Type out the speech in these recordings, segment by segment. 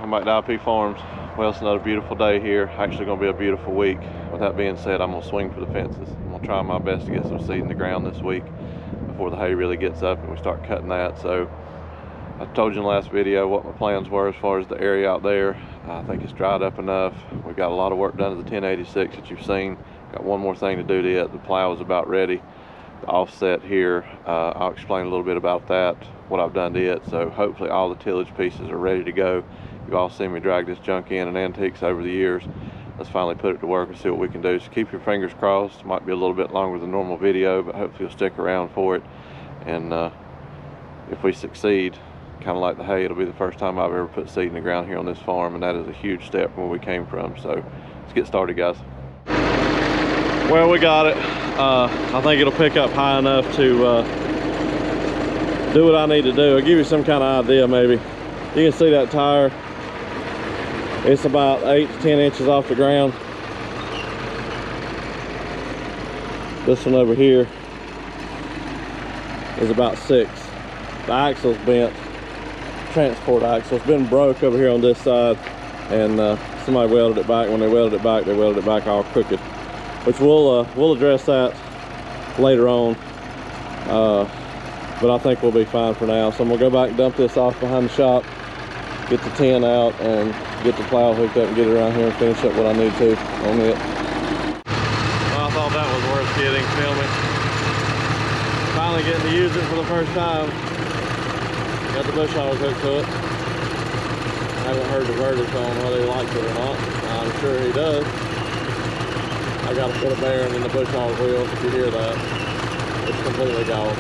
welcome back to IP Farms. Well, it's another beautiful day here. Actually going to be a beautiful week. With that being said, I'm going to swing for the fences. I'm going to try my best to get some seed in the ground this week before the hay really gets up and we start cutting that. So I told you in the last video what my plans were as far as the area out there. I think it's dried up enough. We've got a lot of work done to the 1086 that you've seen. Got one more thing to do to it. The plow is about ready. The offset here, I'll explain a little bit about that, what I've done to it. So hopefully all the tillage pieces are ready to go. You've all seen me drag this junk in and antiques over the years. Let's finally put it to work and see what we can do. So keep your fingers crossed. It might be a little bit longer than normal video, but hopefully you'll stick around for it. And if we succeed, kind of like the hay, it'll be the first time I've ever put seed in the ground here on this farm, and that is a huge step from where we came from. So let's get started, guys. Well, we got it. I think it'll pick up high enough to do what I need to do. I'll give you some kind of idea maybe. You can see that tire. It's about 8 to 10 inches off the ground. This one over here is about 6. The axle's bent. Transport axle's been broke over here on this side, and somebody welded it back. When they welded it back, they welded it back all crooked, which we'll address that later on. But I think we'll be fine for now. So I'm gonna go back and dump this off behind the shop, get the 10 out, and get the plow hooked up and get it around here and finish up what I need to on it. Well, I thought that was worth getting, filming. Finally getting to use it for the first time. Got the bush hog hooked to it. I haven't heard the verdict on whether he likes it or not. I'm sure he does. I got to put a bearing in the bush hog wheel. If you hear that, it's completely gone.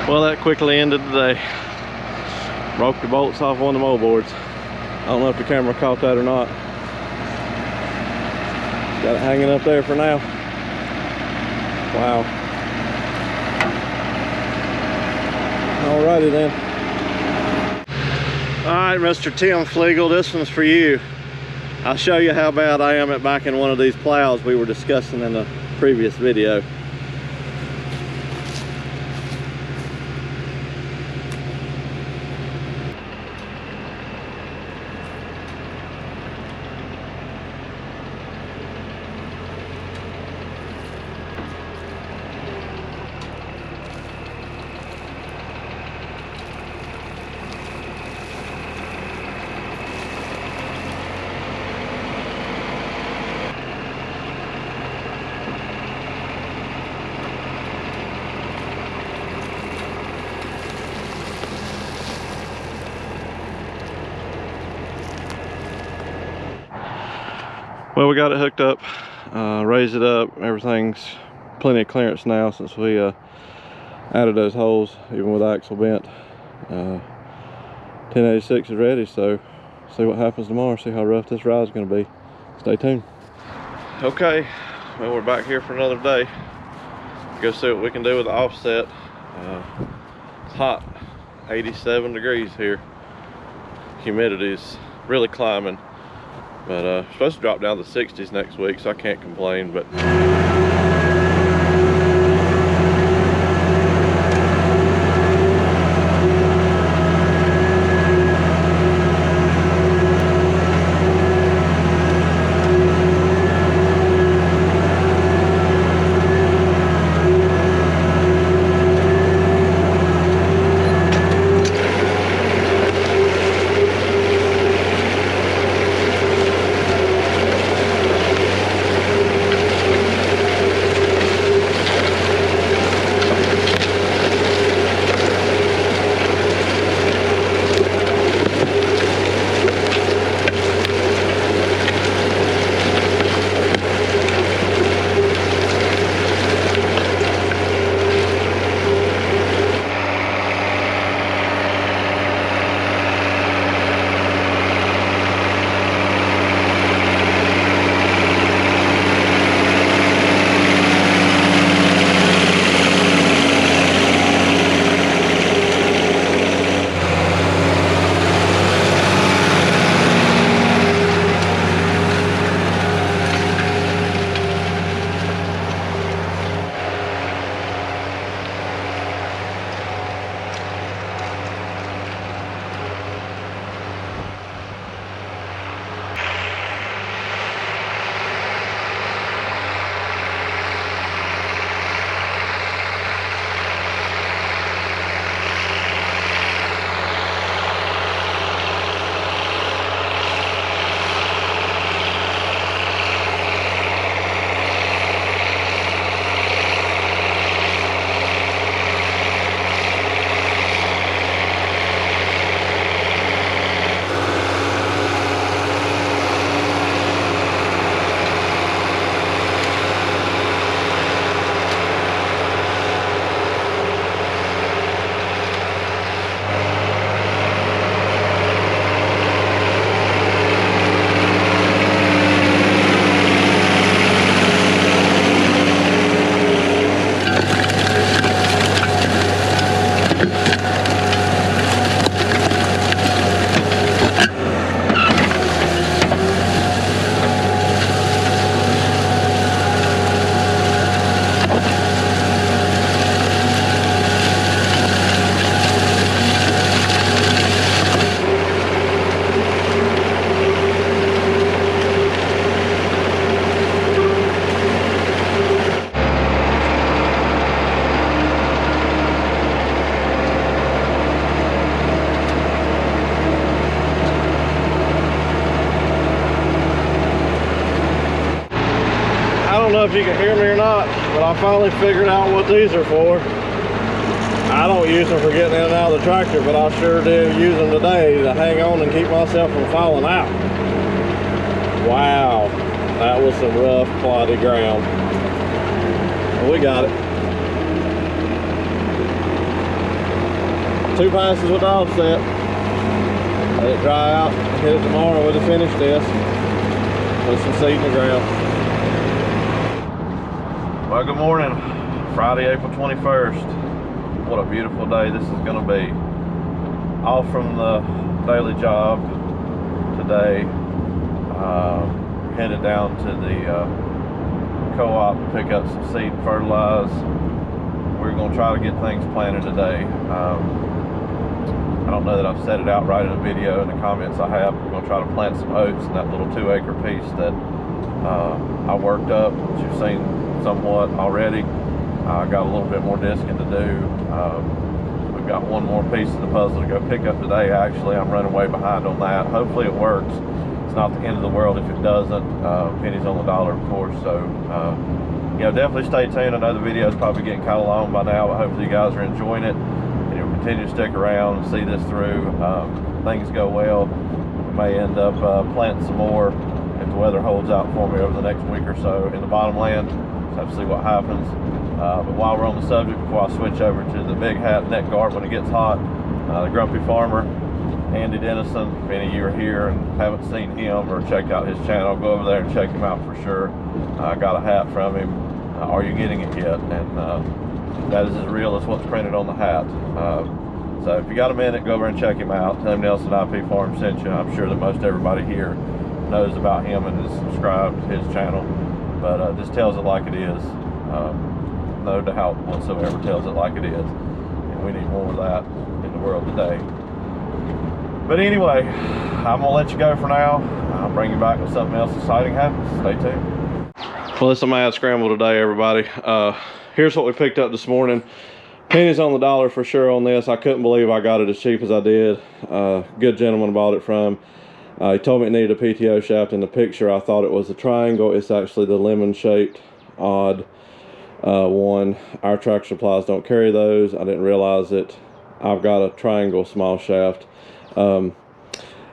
Well, that quickly ended the day. Broke the bolts off one of the moldboards. I don't know if the camera caught that or not. Got it hanging up there for now. Wow. Alrighty then. Alright, Mr. Tim Flegel, this one's for you. I'll show you how bad I am at backing one of these plows we were discussing in the previous video. Well, we got it hooked up, raised it up. Everything's plenty of clearance now since we added those holes, even with the axle bent. 1086 is ready, so see what happens tomorrow, see how rough this ride's gonna be. Stay tuned. Okay, well, we're back here for another day. Go see what we can do with the offset. It's hot, 87 degrees here. Humidity's really climbing. But it's supposed to drop down to the 60s next week, so I can't complain. But know if you can hear me or not, but I finally figured out what these are for. I don't use them for getting in and out of the tractor, but I sure do use them today to hang on and keep myself from falling out. Wow, that was some rough, cloddy ground. Well, we got it. 2 passes with the offset. Let it dry out, hit it tomorrow with a finish test. Put some seed in the ground. Well, good morning. Friday, April 21st. What a beautiful day this is going to be. Off from the daily job today. Headed down to the co-op to pick up some seed and fertilize. We're going to try to get things planted today. I don't know that I've said it out right in the video. In the comments I have, we're going to try to plant some oats in that little 2-acre piece that I worked up, which you've seen somewhat already. I got a little bit more disking to do. We've got one more piece of the puzzle to go pick up today. Actually, I'm running way behind on that. Hopefully it works. It's not the end of the world if it doesn't. Pennies on the dollar, of course. So, you know, definitely stay tuned. I know the video is probably getting kind of long by now, but hopefully you guys are enjoying it. And you'll continue to stick around and see this through. Things go well, we may end up planting some more if the weather holds out for me over the next week or so in the bottomland. Just have to see what happens. But while we're on the subject, before I switch over to the big hat neck guard when it gets hot, the Grumpy Farmer, Andy Dennison, if any of you are here and haven't seen him or checked out his channel, go over there and check him out for sure. I got a hat from him. Are you getting it yet? And that is as real as what's printed on the hat. So if you got a minute, go over and check him out. Tell him Nelson IP Farm sent you. I'm sure that most everybody here knows about him and is subscribed to his channel. But this tells it like it is. No doubt whatsoever, tells it like it is. And we need more of that in the world today. But anyway, I'm gonna let you go for now. I'll bring you back when something else exciting happens. Stay tuned. Well, it's a mad scramble today, everybody. Here's what we picked up this morning. Pennies on the dollar for sure on this. I couldn't believe I got it as cheap as I did. Good gentleman bought it from. He told me it needed a PTO shaft. In the picture, I thought it was a triangle. It's actually the lemon-shaped odd one. Our Tractor Supplies don't carry those. I didn't realize it. I've got a triangle small shaft.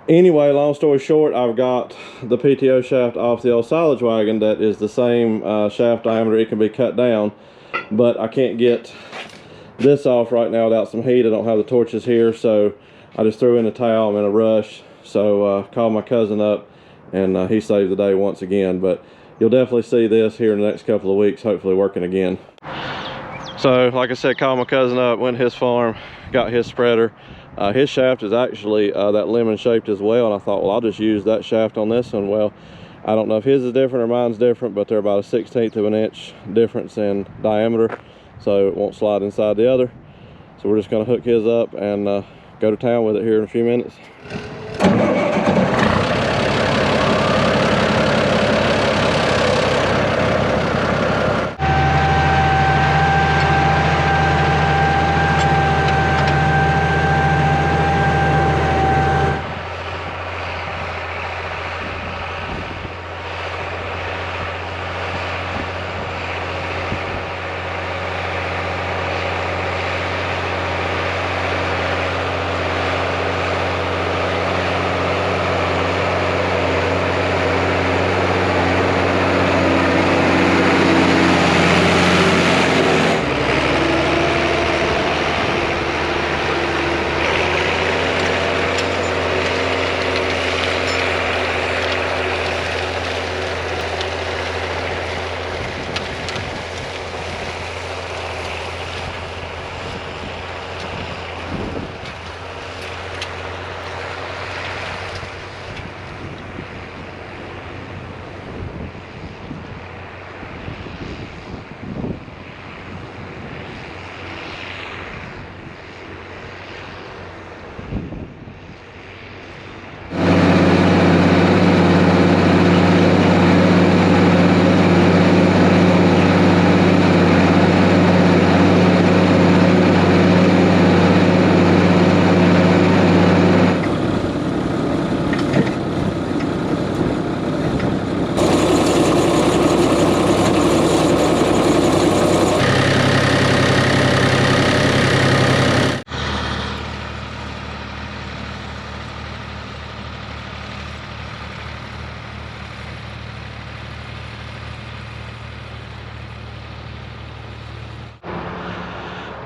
Anyway, long story short, I've got the PTO shaft off the old silage wagon that is the same shaft diameter. It can be cut down, but I can't get this off right now without some heat. I don't have the torches here, so I just threw in a towel. I'm in a rush, so called my cousin up, and he saved the day once again. But you'll definitely see this here in the next couple of weeks, hopefully working again. So, like I said, called my cousin up, went to his farm, got his spreader. His shaft is actually that lemon shaped as well, and I thought, well, I'll just use that shaft on this one. Well, I don't know if his is different or mine's different, but they're about a 1/16 of an inch difference in diameter, so it won't slide inside the other. So we're just going to hook his up and go to town with it here in a few minutes.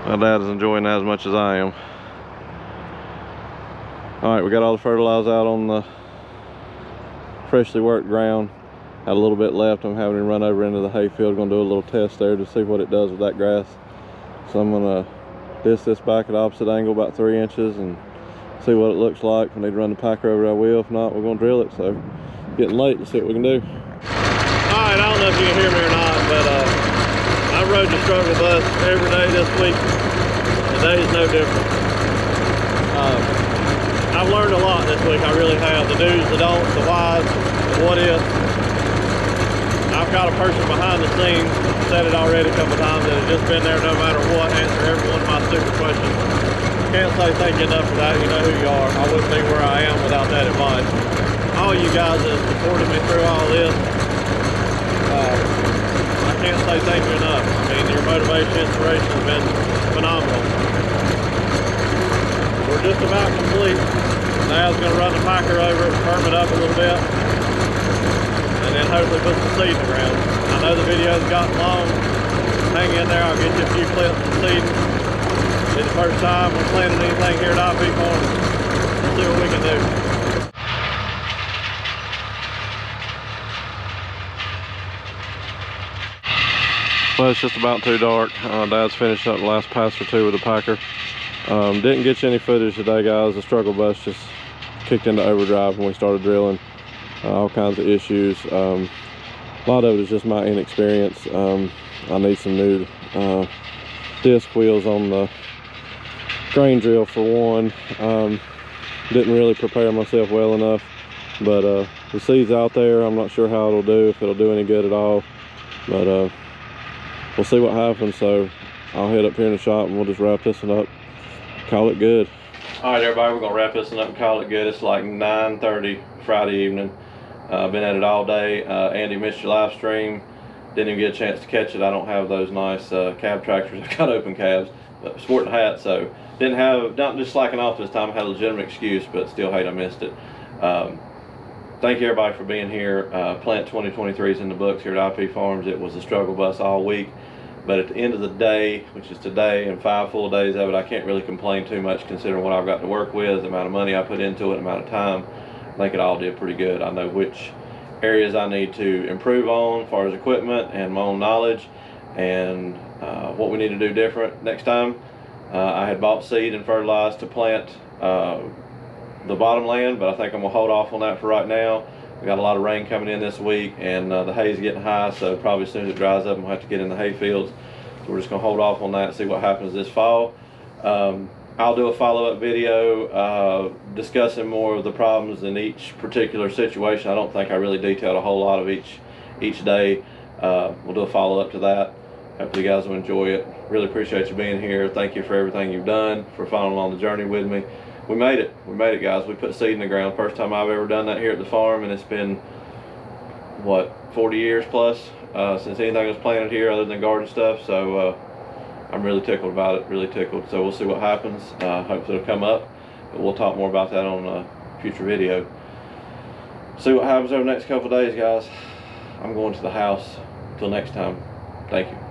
My dad is enjoying that as much as I am. All right, we got all the fertilizer out on the freshly worked ground. Had a little bit left. I'm having him run over into the hayfield. Gonna do a little test there to see what it does with that grass. So I'm gonna disc this back at opposite angle about 3 inches and see what it looks like. If I need to run the packer over, I will. If not, we're gonna drill it. So getting late, let's see what we can do. All right, I don't know if you can hear me or not, but I rode the struggle bus every day this week. Today's no different. I've learned a lot this week, I really have. The do's, the don'ts, the whys, the what ifs. I've got a person behind the scenes, said it already a couple times, that has just been there no matter what, answer every one of my stupid questions. Can't say thank you enough for that. You know who you are. I wouldn't be where I am without that advice. All you guys that have supported me through all this, I can't say thank you enough. I mean, your motivation, inspiration has been phenomenal. We're just about complete. Now I was going to run the packer over it, firm it up a little bit, and then hopefully put some seed in the ground. I know the video's gotten long. Hang in there, I'll get you a few clips of seed. It's the first time we're planting anything here at IP Farms. Let's see what we can do. Well, it's just about too dark. Dad's finished up the last pass or two with the packer. Didn't get you any footage today, guys. The struggle bus just kicked into overdrive when we started drilling. All kinds of issues. A lot of it is just my inexperience. I need some new disc wheels on the grain drill for one. Didn't really prepare myself well enough, but the seed's out there. I'm not sure how it'll do, if it'll do any good at all, but we'll see what happens. So I'll head up here in the shop and we'll just wrap this one up, call it good. All right, everybody, we're gonna wrap this one up and call it good. It's like 9:30 Friday evening. I've been at it all day. Andy missed your live stream. Didn't even get a chance to catch it. I don't have those nice cab tractors. I've got open cabs, but sporting hat, so didn't have, not just slacking off this time. I had a legitimate excuse, but still hate I missed it. Thank you everybody for being here. Plant 2023 is in the books here at IP Farms. It was a struggle bus all week, but at the end of the day, which is today and 5 full days of it, I can't really complain too much considering what I've got to work with, the amount of money I put into it, the amount of time. I think it all did pretty good. I know which areas I need to improve on as far as equipment and my own knowledge, and what we need to do different next time. I had bought seed and fertilized to plant the bottom land, but I think I'm gonna hold off on that for right now. We got a lot of rain coming in this week, and the hay's getting high, so probably as soon as it dries up, I'm gonna have to get in the hay fields. So we're just gonna hold off on that and see what happens this fall. I'll do a follow-up video discussing more of the problems in each particular situation. I don't think I really detailed a whole lot of each day. We'll do a follow-up to that. Hopefully you guys will enjoy it. Really appreciate you being here. Thank you for everything you've done, for following on the journey with me. We made it. We made it, guys. We put seed in the ground. First time I've ever done that here at the farm, and it's been, what, 40 years plus since anything was planted here other than garden stuff. So I'm really tickled about it, really tickled. So we'll see what happens. Hopefully it'll come up, but we'll talk more about that on a future video. See what happens over the next couple of days, guys. I'm going to the house. Until next time, thank you.